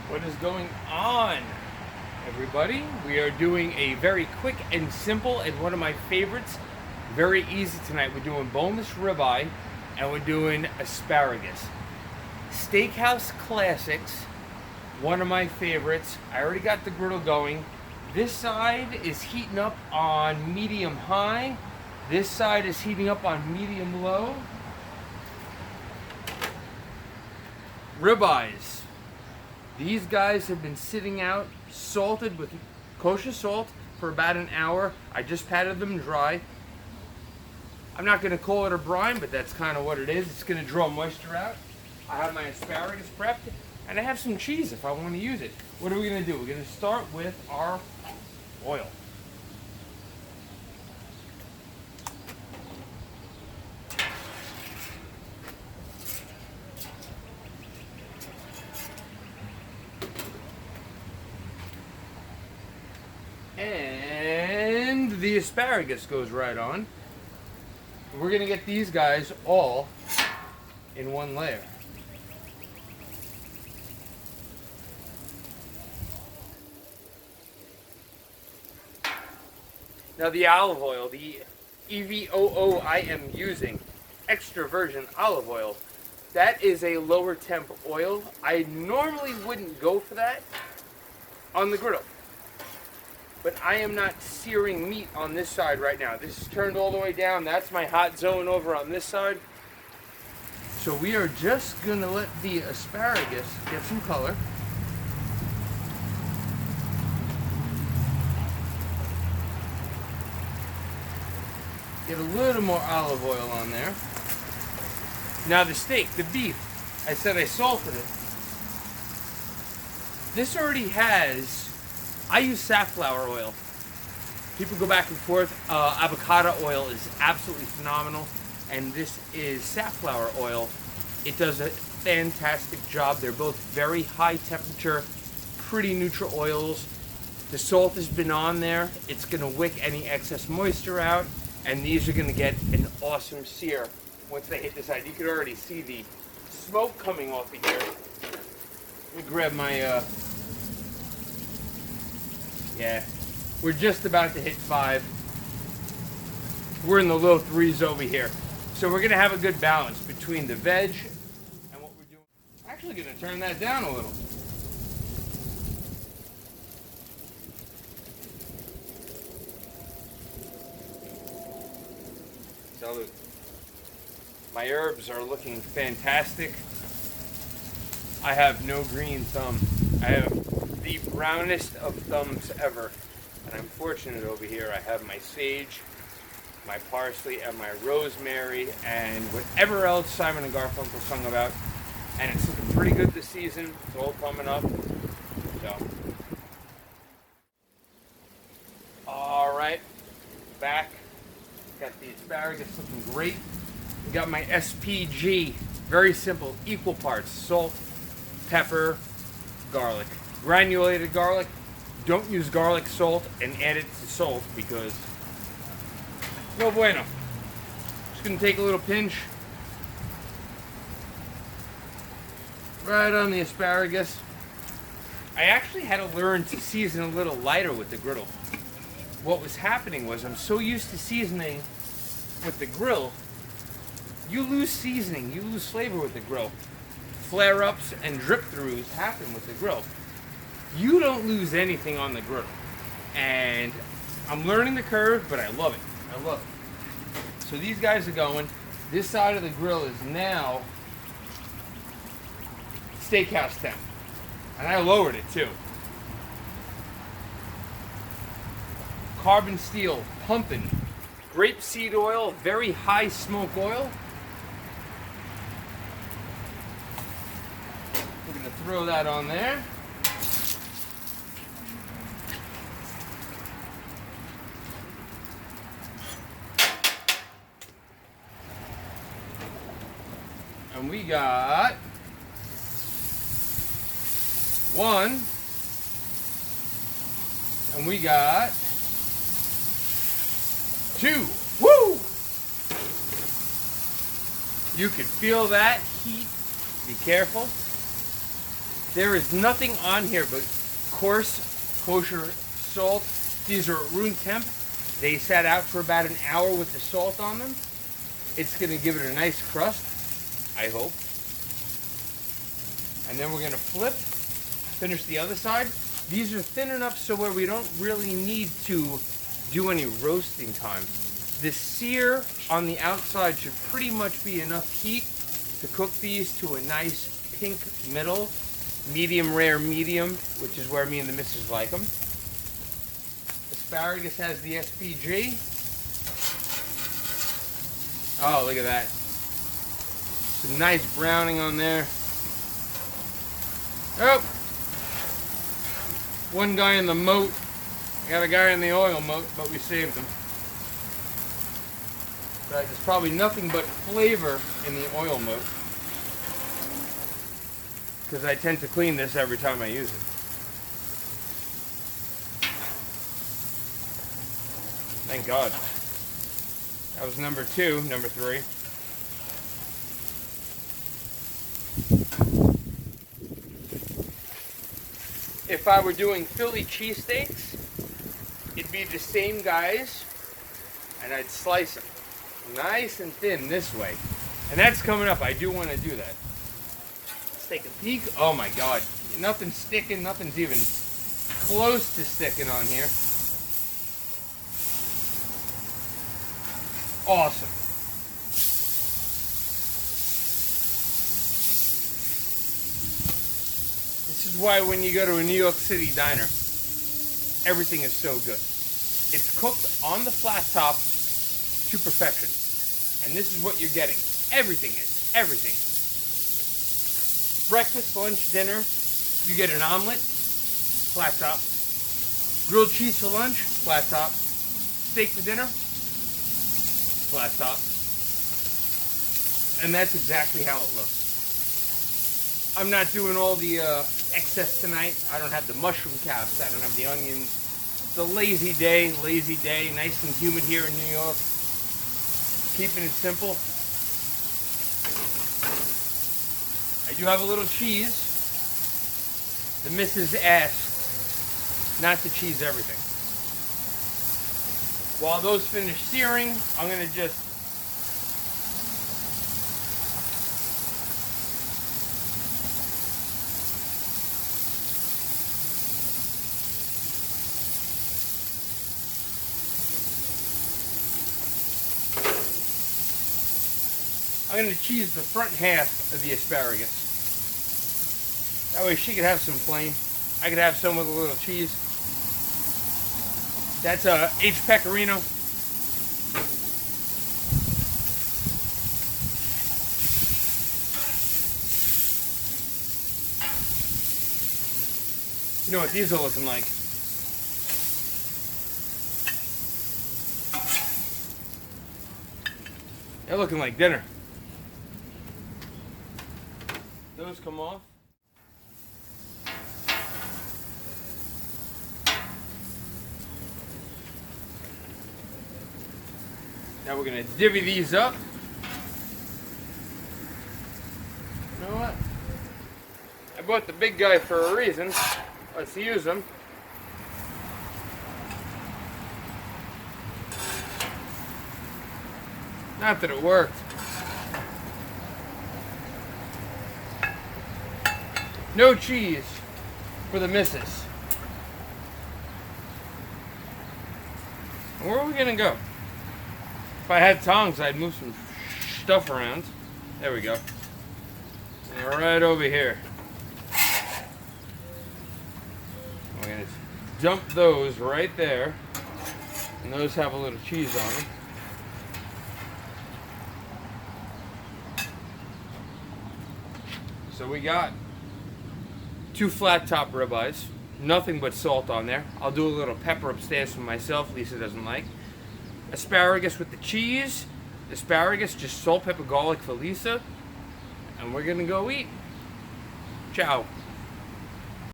What is going on, everybody? We are doing a very quick and simple and one of my favorites. Very easy tonight. We're doing boneless ribeye and we're doing asparagus. Steakhouse classics, one of my favorites. I already got the griddle going. This side is heating up on medium high. This side is heating up on medium low. Ribeyes. These guys have been sitting out, salted with kosher salt for about an hour. I just patted them dry. I'm not going to call it a brine, but that's kind of what it is. It's going to draw moisture out. I have my asparagus prepped, and I have some cheese if I want to use it. What are we going to do? We're going to start with our oil. And the asparagus goes right on. We're going to get these guys all in one layer. Now the olive oil, the EVOO I am using, extra virgin olive oil, that is a lower temp oil. I normally wouldn't go for that on the griddle. But I am not searing meat on this side right now. This is turned all the way down. That's my hot zone over on this side. So we are just going to let the asparagus get some color. Get a little more olive oil on there. Now the steak, the beef, I said I salted it. This already has, I use safflower oil. People go back and forth. Avocado oil is absolutely phenomenal, and this is safflower oil. It does a fantastic job. They're both very high temperature, pretty neutral oils. The salt has been on there. It's gonna wick any excess moisture out, and these are gonna get an awesome sear once they hit the side. You can already see the smoke coming off of here. Let me grab my, yeah, we're just about to hit 5. We're in the low 3s over here. So we're gonna have a good balance between the veg and what we're doing. I'm actually gonna turn that down a little. Salute. My herbs are looking fantastic. I have no green thumb. I have the brownest of thumbs ever. And I'm fortunate over here. I have my sage, my parsley, and my rosemary, and whatever else Simon and Garfunkel sung about. And it's looking pretty good this season. It's all coming up. So. Alright. Back. Got the asparagus looking great. We got my SPG. Very simple. Equal parts. Salt, pepper, garlic. Granulated garlic. Don't use garlic salt and add it to salt because no bueno. Just gonna take a little pinch right on the asparagus. I actually had to learn to season a little lighter with the griddle. What was happening was I'm so used to seasoning with the grill, you lose seasoning, you lose flavor with the grill. Flare-ups and drip-throughs happen with the grill. You don't lose anything on the griddle. And I'm learning the curve, but I love it. I love it. So these guys are going. This side of the grill is now steakhouse temp. And I lowered it too. Carbon steel, pumping. Grapeseed oil, very high smoke oil. We're gonna throw that on there. And we got 1, and we got 2. Woo! You can feel that heat. Be careful. There is nothing on here but coarse kosher salt. These are at room temp. They sat out for about an hour with the salt on them. It's going to give it a nice crust, I hope. And then we're going to flip, finish the other side. These are thin enough so where we don't really need to do any roasting time. The sear on the outside should pretty much be enough heat to cook these to a nice pink middle, medium rare medium, which is where me and the missus like them. Asparagus has the SPG. Oh, look at that. Some nice browning on there. Oh! One guy in the moat. I got a guy in the oil moat, but we saved him. But there's probably nothing but flavor in the oil moat, because I tend to clean this every time I use it. Thank God. That was number 2, number 3. If I were doing Philly cheesesteaks, it'd be the same guys, and I'd slice them nice and thin this way. And that's coming up. I do want to do that. Let's take a peek. Oh my God. Nothing's sticking. Nothing's even close to sticking on here. Awesome. This is why when you go to a New York City diner, everything is so good. It's cooked on the flat top to perfection. And this is what you're getting. Everything is. Everything. Breakfast, lunch, dinner, you get an omelet, flat top. Grilled cheese for lunch, flat top. Steak for dinner, flat top. And that's exactly how it looks. I'm not doing all the excess tonight. I don't have the mushroom caps. I don't have the onions. It's a lazy day, nice and humid here in New York. Keeping it simple. I do have a little cheese. The missus asked not to cheese everything. While those finish searing, I'm going to just cheese the front half of the asparagus. That way she could have some plain. I could have some with a little cheese. That's H. Pecorino. You know what these are looking like? They're looking like dinner. Those come off. Now we're going to divvy these up. You know what? I bought the big guy for a reason. Let's use them. Not that it worked. No cheese for the missus. Where are we gonna go? If I had tongs, I'd move some stuff around. There we go. And right over here. We're gonna dump those right there. And those have a little cheese on them. So we got 2 flat top ribeyes, nothing but salt on there. I'll do a little pepper upstairs for myself, Lisa doesn't like. Asparagus with the cheese. Asparagus, just salt, pepper, garlic for Lisa. And we're gonna go eat. Ciao.